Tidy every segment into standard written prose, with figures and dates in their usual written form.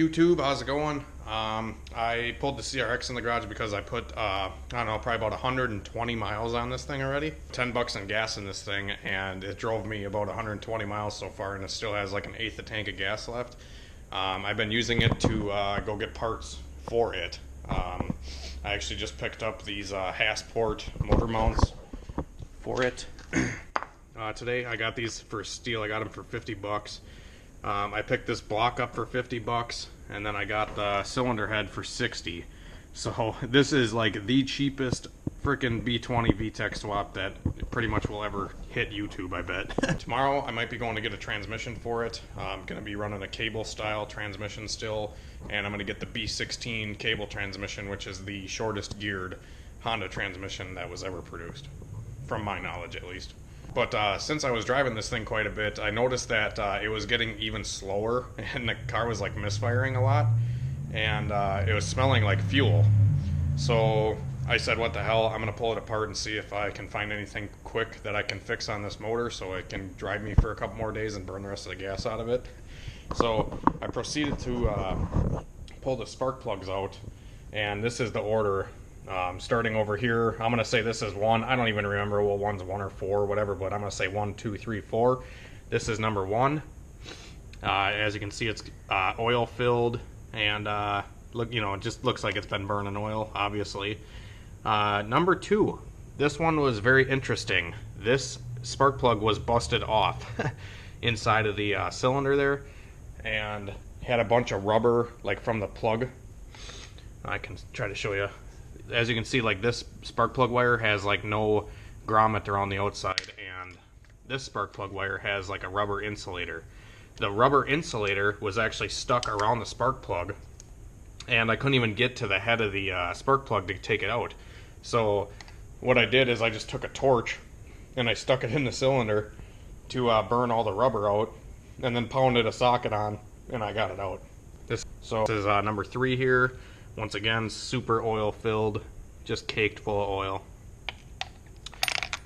YouTube, how's it going? I pulled the CRX in the garage because I put, I don't know, probably about 120 miles on this thing already. 10 bucks in gas in this thing, and it drove me about 120 miles so far, and it still has like an eighth a tank of gas left. I've been using it to go get parts for it. I actually just picked up these Hassport motor mounts for it. Today I got these for steel. I got them for 50 bucks. I picked this block up for 50 bucks, and then I got the cylinder head for 60. So this is like the cheapest freaking B20 VTEC swap that pretty much will ever hit YouTube, I bet. Tomorrow I might be going to get a transmission for it. I'm going to be running a cable style transmission still, and I'm going to get the B16 cable transmission, which is the shortest geared Honda transmission that was ever produced, from my knowledge at least. But since I was driving this thing quite a bit, I noticed that it was getting even slower, and the car was like misfiring a lot, and it was smelling like fuel. So I said, what the hell, I'm going to pull it apart and see if I can find anything quick that I can fix on this motor so it can drive me for a couple more days and burn the rest of the gas out of it. So I proceeded to pull the spark plugs out, and this is the order. Starting over here, I'm going to say this is 1. I don't even remember what one's 1 or 4 or whatever, but I'm going to say 1, 2, 3, 4. This is number 1. As you can see, it's oil filled, and look, it just looks like it's been burning oil, obviously. Number 2, this one was very interesting. This spark plug was busted off inside of the cylinder there, and had a bunch of rubber like from the plug. I can try to show you. As you can see, like this spark plug wire has like no grommet around the outside, and this spark plug wire has like a rubber insulator. The rubber insulator was actually stuck around the spark plug, and I couldn't even get to the head of the spark plug to take it out. So what I did is I just took a torch and I stuck it in the cylinder to burn all the rubber out, and then pounded a socket on, and I got it out. This is number 3 here. Once again, super oil filled, just caked full of oil.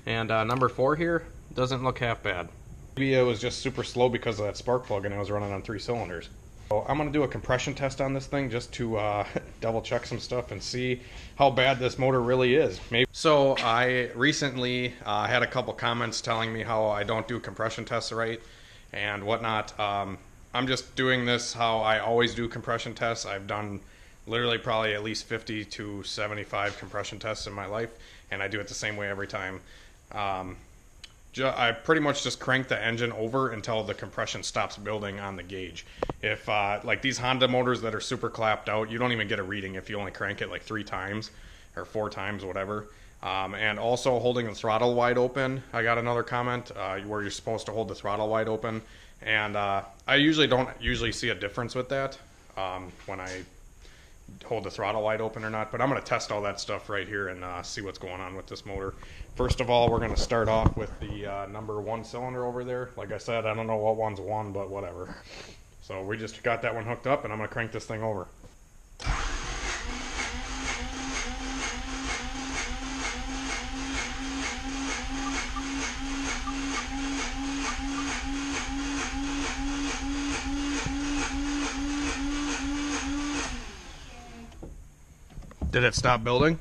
And number 4 here doesn't look half bad. Maybe it was just super slow because of that spark plug and I was running on 3 cylinders. So I'm going to do a compression test on this thing just to double check some stuff and see how bad this motor really is. So I recently had a couple comments telling me how I don't do compression tests right and whatnot. I'm just doing this how I always do compression tests. I've done literally probably at least 50 to 75 compression tests in my life, and I do it the same way every time. I pretty much just crank the engine over until the compression stops building on the gauge. If like these Honda motors that are super clapped out, you don't even get a reading if you only crank it like 3 times or 4 times, whatever. And also holding the throttle wide open. I got another comment where you're supposed to hold the throttle wide open, and I don't usually see a difference with that when I hold the throttle wide open or not, but I'm going to test all that stuff right here and see what's going on with this motor. First of all, we're going to start off with the number 1 cylinder over there. Like I said, I don't know what one's 1, but whatever. So we just got that one hooked up, and I'm going to crank this thing over. Did it stop building?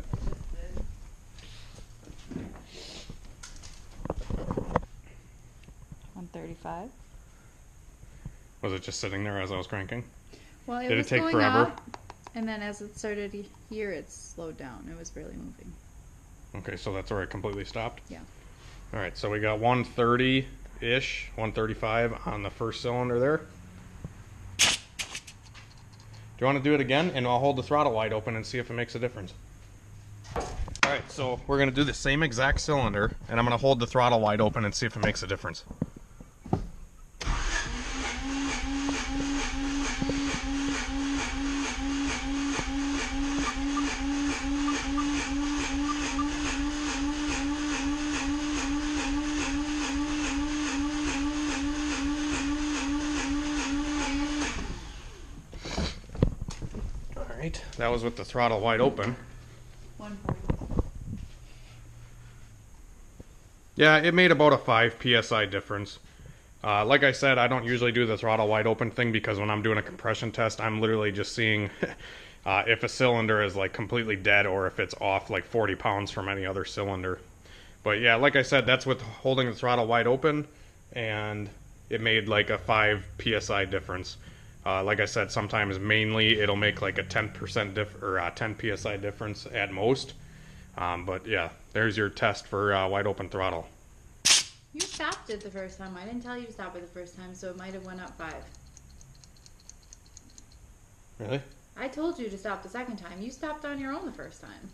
135. Was it just sitting there as I was cranking? Well, Did it take forever? Up, and then as it started here, it slowed down. It was barely moving. Okay, so that's where it completely stopped? Yeah. All right, so we got 130-ish, 135 on the first cylinder there. Do you want to do it again? And I'll hold the throttle wide open and see if it makes a difference. Alright, so we're going to do the same exact cylinder, and I'm going to hold the throttle wide open and see if it makes a difference. That was with the throttle wide open. 140. Yeah, it made about a 5 psi difference. Like I said, I don't usually do the throttle wide open thing because when I'm doing a compression test, I'm literally just seeing if a cylinder is like completely dead or if it's off like 40 pounds from any other cylinder. But yeah, like I said, that's with holding the throttle wide open, and it made like a 5 psi difference. Like I said, sometimes mainly it'll make like a 10% or 10 psi difference at most. But yeah, there's your test for wide open throttle. You stopped it the first time. I didn't tell you to stop it the first time, so it might have went up 5. Really? I told you to stop the second time. You stopped on your own the first time.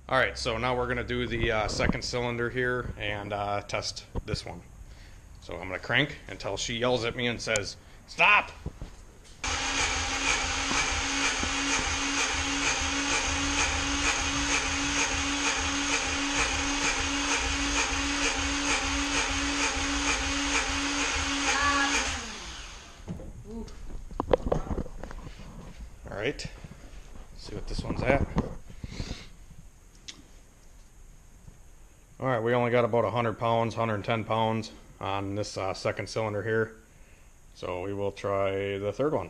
All right, so now we're going to do the second cylinder here and test this one. So I'm going to crank until she yells at me and says, "Stop!" All right, see what this one's at. All right, we only got about 100 pounds, 110 pounds on this second cylinder here. So we will try the third one.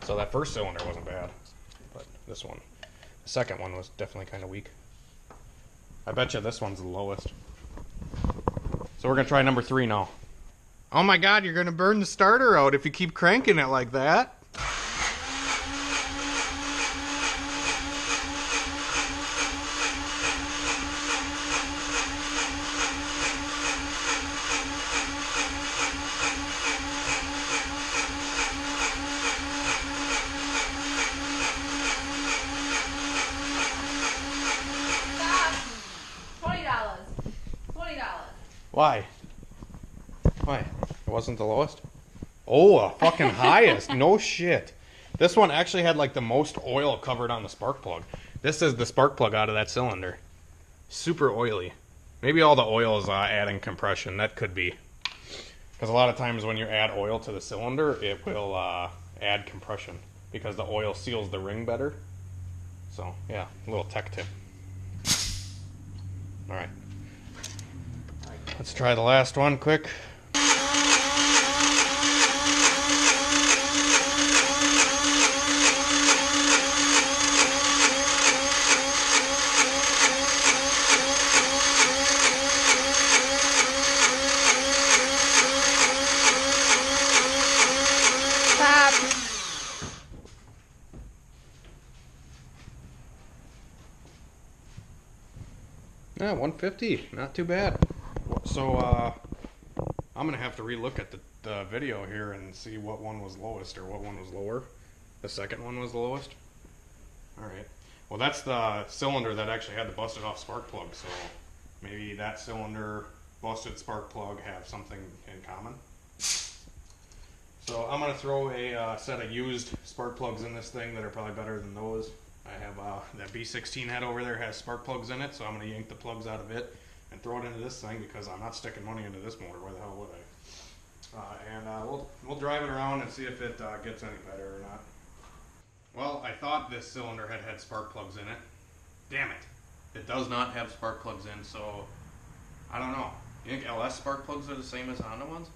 So that first cylinder wasn't bad, but this one, the second one was definitely kind of weak. I bet you this one's the lowest. So we're gonna try number 3 now. Oh my God, you're gonna burn the starter out if you keep cranking it like that. Why? Why? It wasn't the lowest? Oh, a fucking highest. No shit. This one actually had like the most oil covered on the spark plug. This is the spark plug out of that cylinder. Super oily. Maybe all the oil is adding compression. That could be. Because a lot of times when you add oil to the cylinder, it will add compression. Because the oil seals the ring better. So, yeah, a little tech tip. Alright. Let's try the last one quick. Yeah, 150, not too bad. So I'm gonna have to relook at the video here and see what one was lowest or what one was lower. The second one was the lowest. All right. Well, that's the cylinder that actually had the busted off spark plug. So maybe that cylinder, busted spark plug have something in common. So I'm gonna throw a set of used spark plugs in this thing that are probably better than those. I have that B16 head over there has spark plugs in it, so I'm gonna yank the plugs out of it and throw it into this thing because I'm not sticking money into this motor. Why the hell would I? And we'll drive it around and see if it gets any better or not. Well, I thought this cylinder had spark plugs in it. Damn it! It does not have spark plugs in, so I don't know. You think LS spark plugs are the same as Honda ones?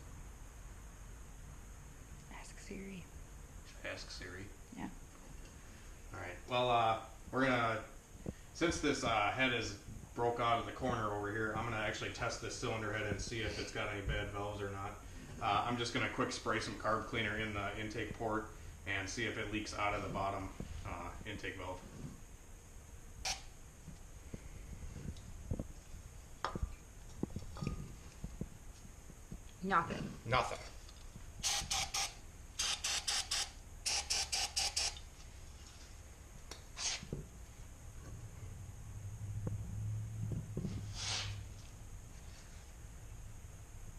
Ask Siri. Ask Siri. Yeah. All right. Well, we're gonna, since this head is broke out of the corner over here, I'm gonna actually test this cylinder head and see if it's got any bad valves or not. I'm just gonna quick spray some carb cleaner in the intake port and see if it leaks out of the bottom intake valve. Nothing. Nothing.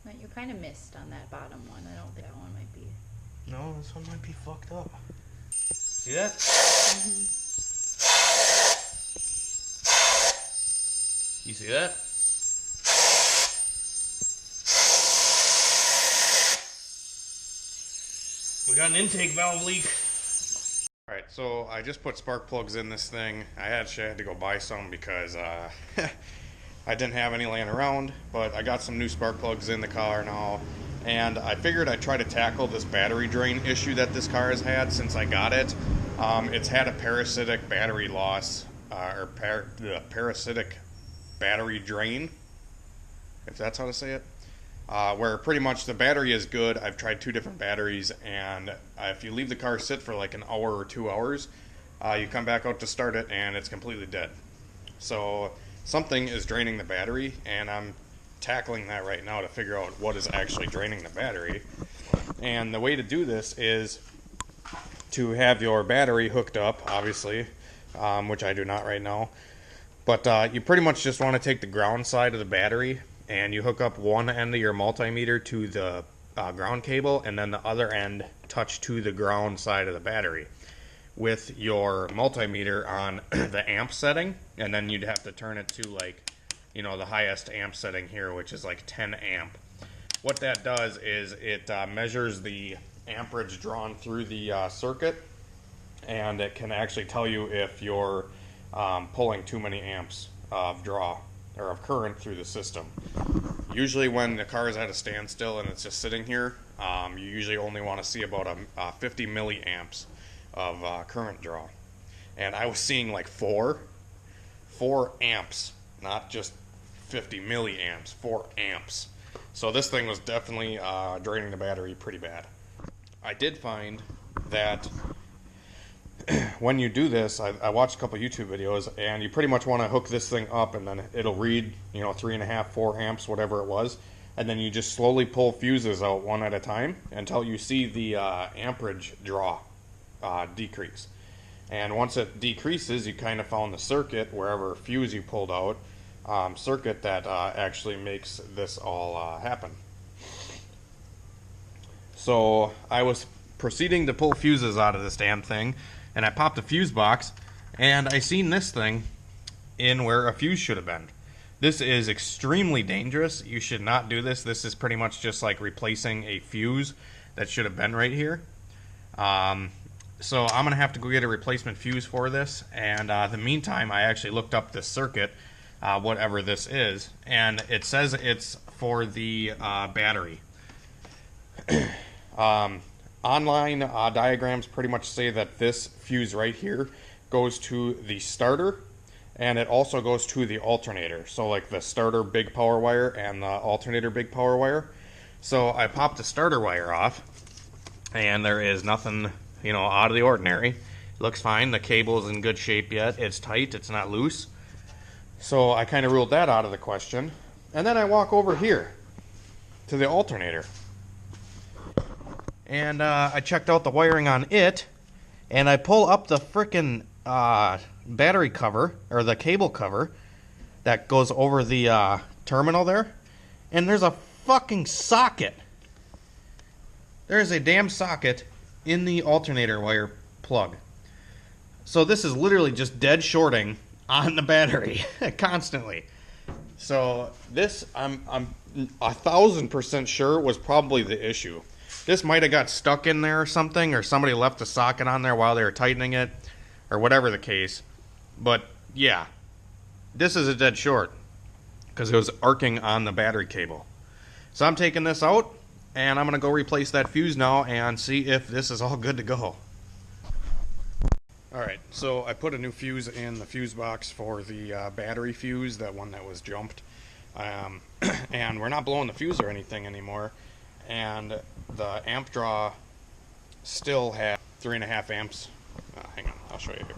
But you kind of missed on that bottom one. I don't think that one might be. No, this one might be fucked up. See that? Mm-hmm. You see that? We got an intake valve leak. Alright, so I just put spark plugs in this thing. I actually had to go buy some because I I didn't have any laying around, but I got some new spark plugs in the car now, and I figured I'd try to tackle this battery drain issue that this car has had since I got it. It's had a parasitic battery loss, parasitic battery drain, if that's how to say it, where pretty much the battery is good. I've tried 2 different batteries, and if you leave the car sit for like an hour or 2 hours, you come back out to start it and it's completely dead. So something is draining the battery, and I'm tackling that right now to figure out what is actually draining the battery. And the way to do this is to have your battery hooked up, obviously, which I do not right now. But you pretty much just want to take the ground side of the battery, and you hook up one end of your multimeter to the ground cable, and then the other end touch to the ground side of the battery with your multimeter on the amp setting, and then you'd have to turn it to, like, you know, the highest amp setting here, which is like 10 amp. What that does is it measures the amperage drawn through the circuit, and it can actually tell you if you're pulling too many amps of draw or of current through the system. Usually when the car is at a standstill and it's just sitting here, you usually only want to see about 50 milliamps of current draw. And I was seeing like 4 amps, not just 50 milliamps, 4 amps. So this thing was definitely draining the battery pretty bad. I did find that when you do this, I watched a couple YouTube videos, and you pretty much want to hook this thing up, and then it'll read, you know, 3.5, 4 amps, whatever it was, and then you just slowly pull fuses out one at a time until you see the amperage draw decrease. And once it decreases, you kind of found the circuit, wherever fuse you pulled out, circuit that actually makes this all happen. So I was proceeding to pull fuses out of this damn thing, and I popped a fuse box, and I seen this thing in where a fuse should have been. This is extremely dangerous. You should not do this. This is pretty much just like replacing a fuse that should have been right here. So I'm going to have to go get a replacement fuse for this, and in the meantime, I actually looked up this circuit, whatever this is, and it says it's for the battery. Online diagrams pretty much say that this fuse right here goes to the starter, and it also goes to the alternator. So like the starter big power wire and the alternator big power wire. So I popped the starter wire off, and there is nothing, you know, out of the ordinary. It looks fine. The cable is in good shape yet. It's tight. It's not loose. So I kind of ruled that out of the question. And then I walk over here to the alternator. And I checked out the wiring on it, and I pull up the frickin' battery cover, or the cable cover, that goes over the terminal there, and there's a fucking socket. There's a damn socket in the alternator wire plug. So this is literally just dead shorting on the battery constantly. So this, I'm 1,000% sure was probably the issue. This might have got stuck in there or something, or somebody left a socket on there while they were tightening it, or whatever the case. But yeah, this is a dead short because it was arcing on the battery cable. So I'm taking this out, and I'm going to go replace that fuse now and see if this is all good to go. Alright, so I put a new fuse in the fuse box for the battery fuse, that one that was jumped. And we're not blowing the fuse or anything anymore. And the amp draw still has 3.5 amps. Hang on, I'll show you here.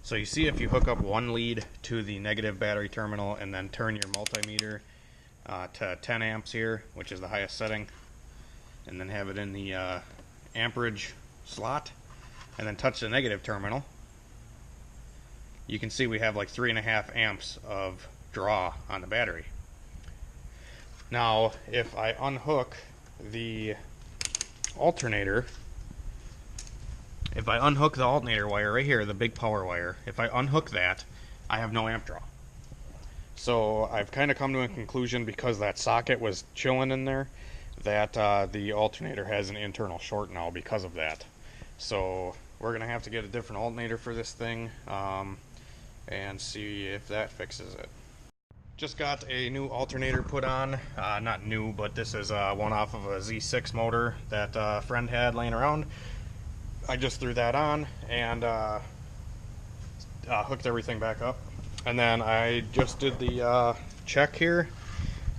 So you see, if you hook up one lead to the negative battery terminal and then turn your multimeter to 10 amps here, which is the highest setting, and then have it in the amperage slot, and then touch the negative terminal, you can see we have like 3.5 amps of draw on the battery. Now, if I unhook the alternator, if I unhook the alternator wire right here, the big power wire, if I unhook that, I have no amp draw. So I've kind of come to a conclusion, because that socket was chilling in there, that the alternator has an internal short now because of that. So we're going to have to get a different alternator for this thing and see if that fixes it. Just got a new alternator put on. Not new, but this is one off of a Z6 motor that a friend had laying around. I just threw that on and hooked everything back up. And then I just did the check here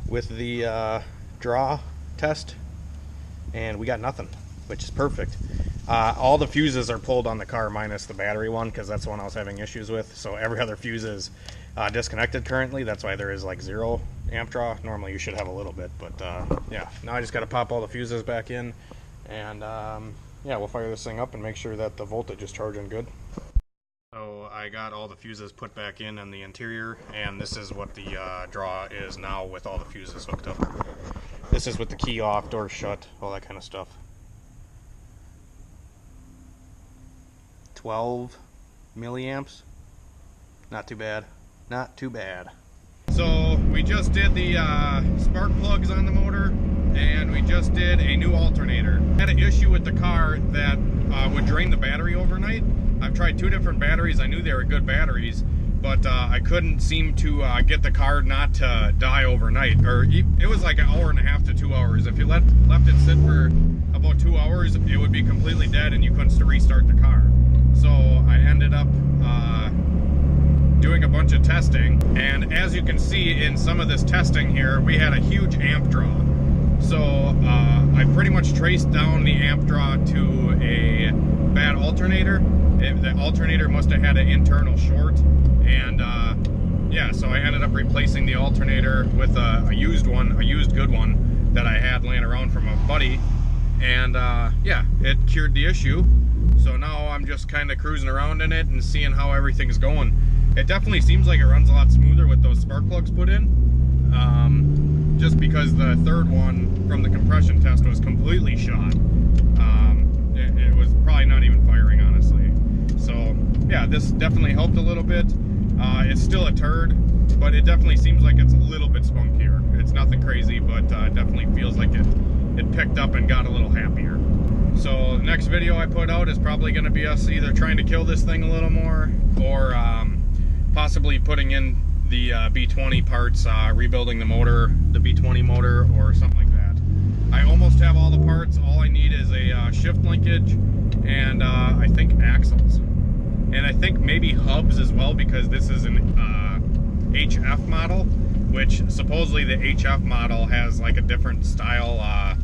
with the draw test, and we got nothing, which is perfect. All the fuses are pulled on the car minus the battery one, because that's the one I was having issues with. So every other fuse is disconnected currently. That's why there is like 0 amp draw. Normally you should have a little bit, but yeah, now I just got to pop all the fuses back in, and yeah, we'll fire this thing up and make sure that the voltage is charging good. So I got all the fuses put back in the interior, and this is what the draw is now with all the fuses hooked up. This is with the key off, door shut, all that kind of stuff. 12 milliamps. Not too bad. Not too bad. So we just did the spark plugs on the motor, and we just did a new alternator. I had an issue with the car that would drain the battery overnight. I've tried 2 different batteries. I knew they were good batteries, but I couldn't seem to get the car not to die overnight. Or it was like 1.5 hours to 2 hours. If you left it sit for about 2 hours, it would be completely dead and you couldn't restart the car. So I ended up doing a bunch of testing, and as you can see in some of this testing here, we had a huge amp draw. So I pretty much traced down the amp draw to a bad alternator. The alternator must have had an internal short, and yeah, so I ended up replacing the alternator with a used good one that I had laying around from a buddy, and yeah, it cured the issue. So now I'm just kind of cruising around in it and seeing how everything's going. It definitely seems like it runs a lot smoother with those spark plugs put in, just because the third one from the compression test was completely shot. It was probably not even firing, honestly. So yeah, this definitely helped a little bit. It's still a turd, but it definitely seems like it's a little bit spunkier. It's nothing crazy, but it definitely feels like it picked up and got a little happier. So the next video I put out is probably going to be us either trying to kill this thing a little more, or possibly putting in the B20 parts, rebuilding the motor, the B20 motor, or something like that. I almost have all the parts. All I need is a shift linkage and I think axles. And I think maybe hubs as well, because this is an HF model, which supposedly the HF model has like a different style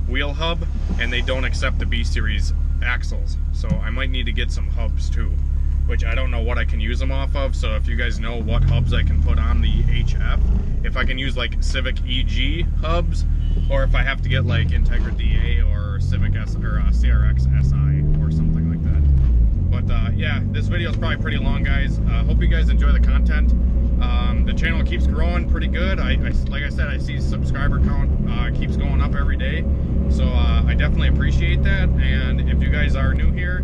wheel hub, and they don't accept the B-Series axles. So I might need to get some hubs too, which I don't know what I can use them off of. So if you guys know what hubs I can put on the HF, if I can use like Civic EG hubs, or if I have to get like Integra DA or Civic S or CRX SI or something like that. But yeah, this video is probably pretty long, guys. Hope you guys enjoy the content. The channel keeps growing pretty good. Like I said, I see subscriber count keeps going up every day. So I definitely appreciate that. And if you guys are new here,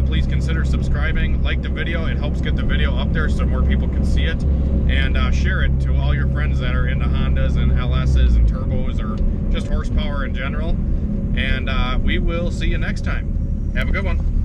please consider subscribing, like the video. It helps get the video up there so more people can see it, and share it to all your friends that are into Hondas and LSs and turbos, or just horsepower in general. And we will see you next time. Have a good one.